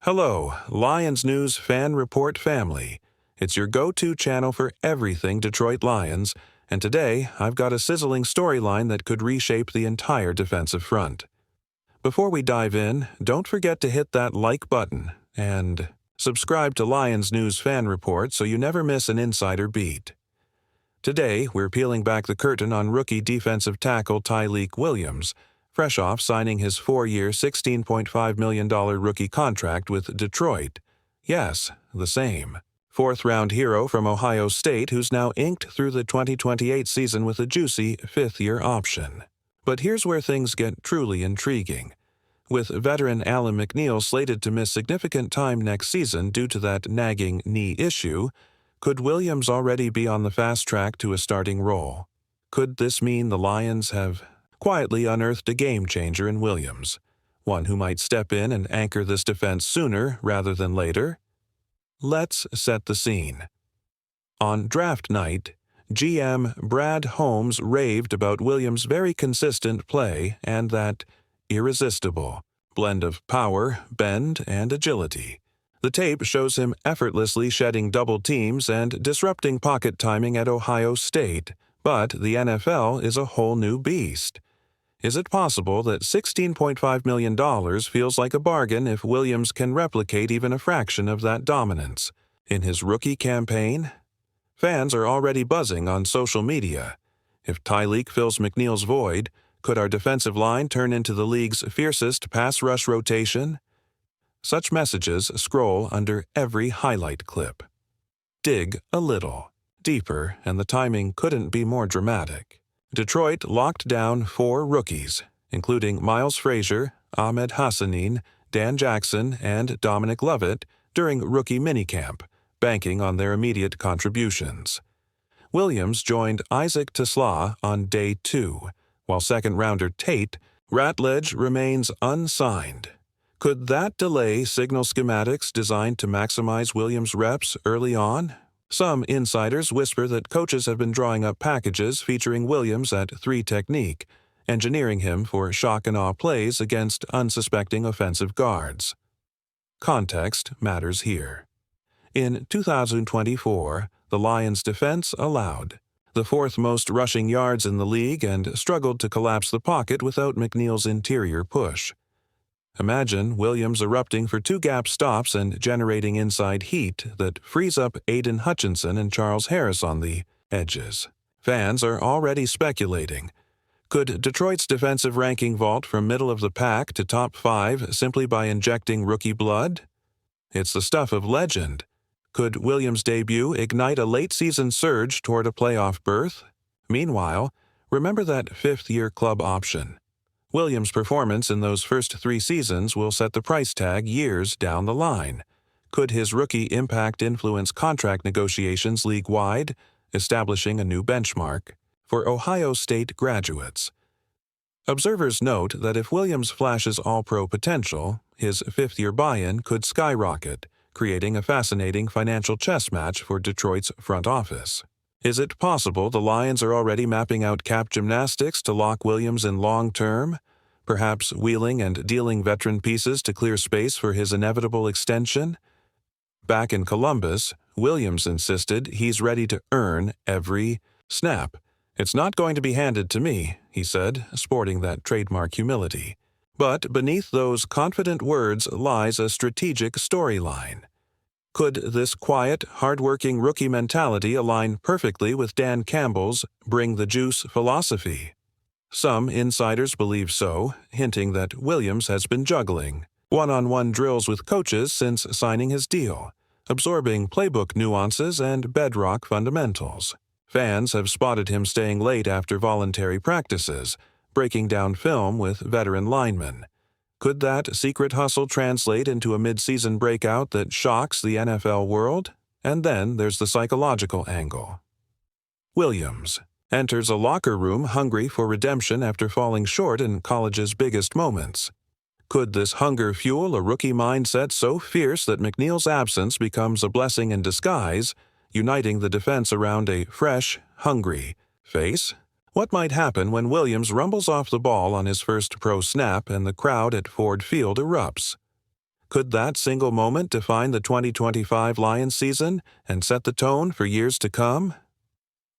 Hello, Lions News Fan Report family. It's your go-to channel for everything Detroit Lions, and today I've got a sizzling storyline that could reshape the entire defensive front. Before we dive in, don't forget to hit that like button and subscribe to Lions News Fan Report so you never miss an insider beat. Today, we're peeling back the curtain on rookie defensive tackle Tyreek Williams, fresh off signing his 4-year, $16.5 million rookie contract with Detroit. Yes, the same. Fourth-round hero from Ohio State who's now inked through the 2028 season with a juicy fifth-year option. But here's where things get truly intriguing. With veteran Alan McNeil slated to miss significant time next season due to that nagging knee issue, could Williams already be on the fast track to a starting role? Could this mean the Lions have quietly unearthed a game-changer in Williams, one who might step in and anchor this defense sooner rather than later? Let's set the scene. On draft night, GM Brad Holmes raved about Williams' very consistent play and that irresistible blend of power, bend, and agility. The tape shows him effortlessly shedding double teams and disrupting pocket timing at Ohio State, but the NFL is a whole new beast. Is it possible that $16.5 million feels like a bargain if Williams can replicate even a fraction of that dominance in his rookie campaign? Fans are already buzzing on social media. If Tyreek fills McNeil's void, could our defensive line turn into the league's fiercest pass rush rotation? Such messages scroll under every highlight clip. Dig a little deeper, and the timing couldn't be more dramatic. Detroit locked down 4 rookies, including Miles Frazier, Ahmed Hassanin, Dan Jackson, and Dominic Lovett, during rookie minicamp, banking on their immediate contributions. Williams joined Isaac Tesla on day 2, while second-rounder Tate Ratledge remains unsigned. Could that delay signal schematics designed to maximize Williams' reps early on? Some insiders whisper that coaches have been drawing up packages featuring Williams at 3 technique, engineering him for shock-and-awe plays against unsuspecting offensive guards. Context matters here. In 2024, the Lions' defense allowed the 4th most rushing yards in the league and struggled to collapse the pocket without McNeil's interior push. Imagine Williams erupting for 2 gap stops and generating inside heat that frees up Aiden Hutchinson and Charles Harris on the edges. Fans are already speculating. Could Detroit's defensive ranking vault from middle of the pack to top 5 simply by injecting rookie blood? It's the stuff of legend. Could Williams' debut ignite a late-season surge toward a playoff berth? Meanwhile, remember that 5th-year club option. Williams' performance in those first 3 seasons will set the price tag years down the line. Could his rookie impact influence contract negotiations league-wide, establishing a new benchmark for Ohio State graduates? Observers note that if Williams flashes all-pro potential, his 5th-year buy-in could skyrocket, creating a fascinating financial chess match for Detroit's front office. Is it possible the Lions are already mapping out cap gymnastics to lock Williams in long-term, perhaps wheeling and dealing veteran pieces to clear space for his inevitable extension? Back in Columbus, Williams insisted he's ready to earn every snap. "It's not going to be handed to me," he said, sporting that trademark humility. But beneath those confident words lies a strategic storyline. Could this quiet, hard-working rookie mentality align perfectly with Dan Campbell's "bring the juice" philosophy? Some insiders believe so, hinting that Williams has been juggling one-on-one drills with coaches since signing his deal, absorbing playbook nuances and bedrock fundamentals. Fans have spotted him staying late after voluntary practices, breaking down film with veteran linemen. Could that secret hustle translate into a mid-season breakout that shocks the NFL world? And then there's the psychological angle. Williams enters a locker room hungry for redemption after falling short in college's biggest moments. Could this hunger fuel a rookie mindset so fierce that McNeil's absence becomes a blessing in disguise, uniting the defense around a fresh, hungry face? What might happen when Williams rumbles off the ball on his first pro snap and the crowd at Ford Field erupts? Could that single moment define the 2025 Lions season and set the tone for years to come?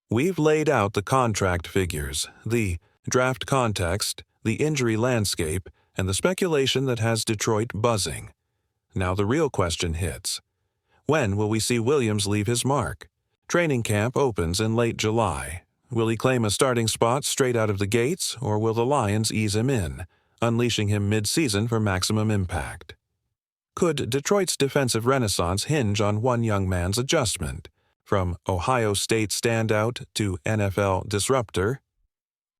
We've laid out the contract figures, the draft context, the injury landscape, and the speculation that has Detroit buzzing. Now the real question hits. When will we see Williams leave his mark? Training camp opens in late July. Will he claim a starting spot straight out of the gates, or will the Lions ease him in, unleashing him mid-season for maximum impact? Could Detroit's defensive renaissance hinge on one young man's adjustment, from Ohio State standout to NFL disruptor?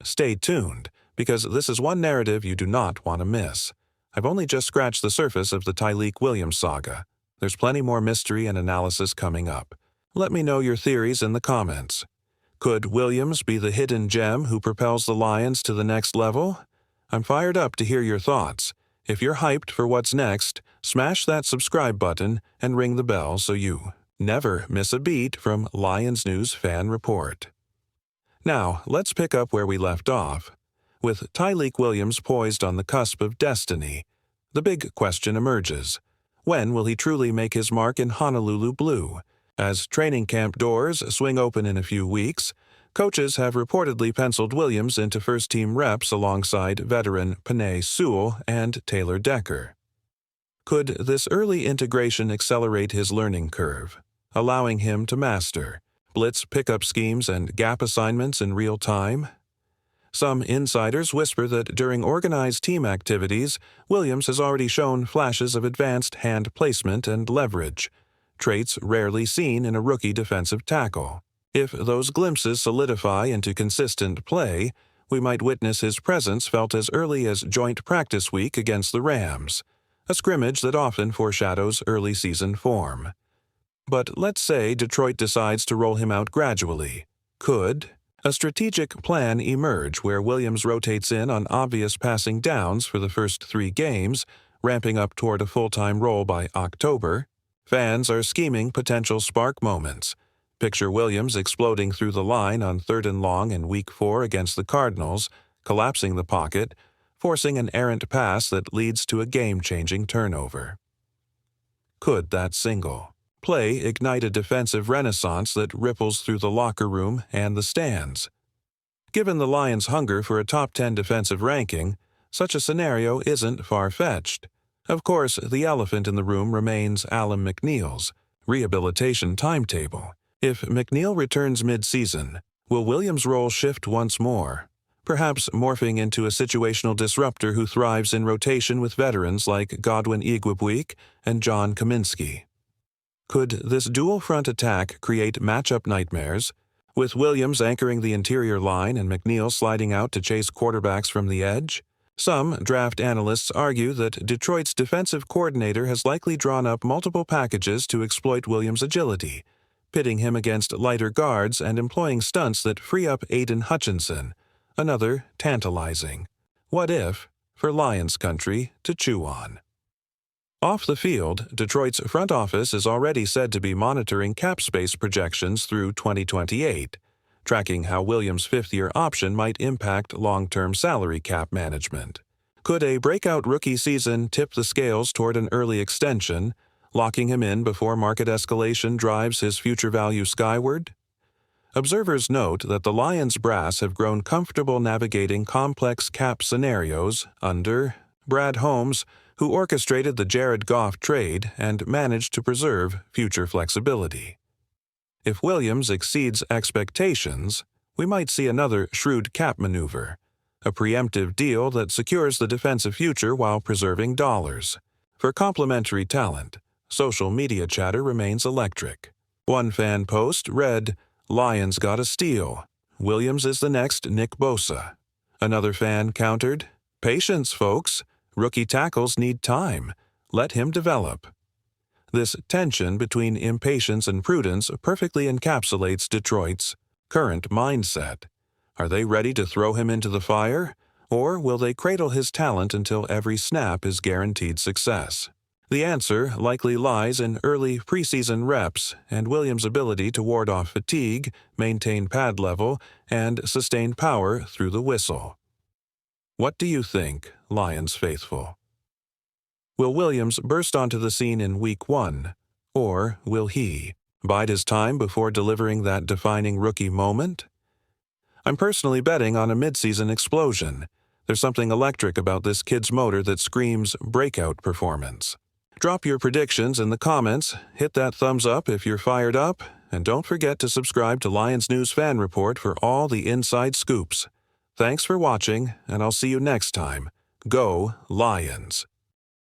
Stay tuned, because this is one narrative you do not want to miss. I've only just scratched the surface of the Tyreek Williams saga. There's plenty more mystery and analysis coming up. Let me know your theories in the comments. Could Williams be the hidden gem who propels the Lions to the next level? I'm fired up to hear your thoughts. If you're hyped for what's next, smash that subscribe button and ring the bell so you never miss a beat from Lions News Fan Report. Now, let's pick up where we left off. With Tyreek Williams poised on the cusp of destiny, the big question emerges. When will he truly make his mark in Honolulu blue? As training camp doors swing open in a few weeks, coaches have reportedly penciled Williams into first-team reps alongside veteran Penei Sewell and Taylor Decker. Could this early integration accelerate his learning curve, allowing him to master blitz pickup schemes and gap assignments in real time? Some insiders whisper that during organized team activities, Williams has already shown flashes of advanced hand placement and leverage, traits rarely seen in a rookie defensive tackle. If those glimpses solidify into consistent play, we might witness his presence felt as early as joint practice week against the Rams, a scrimmage that often foreshadows early season form. But let's say Detroit decides to roll him out gradually. Could a strategic plan emerge where Williams rotates in on obvious passing downs for the first 3 games, ramping up toward a full-time role by October? Fans are scheming potential spark moments. Picture Williams exploding through the line on 3rd and long in Week 4 against the Cardinals, collapsing the pocket, forcing an errant pass that leads to a game-changing turnover. Could that single play ignite a defensive renaissance that ripples through the locker room and the stands? Given the Lions' hunger for a top 10 defensive ranking, such a scenario isn't far-fetched. Of course, the elephant in the room remains Alim McNeill's rehabilitation timetable. If McNeill returns mid-season, will Williams' role shift once more, perhaps morphing into a situational disruptor who thrives in rotation with veterans like Godwin Igwebuike and John Kaminsky? Could this dual-front attack create matchup nightmares, with Williams anchoring the interior line and McNeill sliding out to chase quarterbacks from the edge? Some draft analysts argue that Detroit's defensive coordinator has likely drawn up multiple packages to exploit Williams' agility, pitting him against lighter guards and employing stunts that free up Aiden Hutchinson, another tantalizing what if for Lions country to chew on. Off the field, Detroit's front office is already said to be monitoring cap space projections through 2028, tracking how Williams' 5th-year option might impact long-term salary cap management. Could a breakout rookie season tip the scales toward an early extension, locking him in before market escalation drives his future value skyward? Observers note that the Lions brass have grown comfortable navigating complex cap scenarios under Brad Holmes, who orchestrated the Jared Goff trade and managed to preserve future flexibility. If Williams exceeds expectations, we might see another shrewd cap maneuver, a preemptive deal that secures the defensive future while preserving dollars. For complementary talent, social media chatter remains electric. One fan post read, "Lions got a steal. Williams is the next Nick Bosa." Another fan countered, "Patience, folks. Rookie tackles need time. Let him develop." This tension between impatience and prudence perfectly encapsulates Detroit's current mindset. Are they ready to throw him into the fire, or will they cradle his talent until every snap is guaranteed success? The answer likely lies in early preseason reps and Williams' ability to ward off fatigue, maintain pad level, and sustain power through the whistle. What do you think, Lions faithful? Will Williams burst onto the scene in Week 1? Or will he bide his time before delivering that defining rookie moment? I'm personally betting on a midseason explosion. There's something electric about this kid's motor that screams breakout performance. Drop your predictions in the comments, hit that thumbs up if you're fired up, and don't forget to subscribe to Lions News Fan Report for all the inside scoops. Thanks for watching, and I'll see you next time. Go Lions!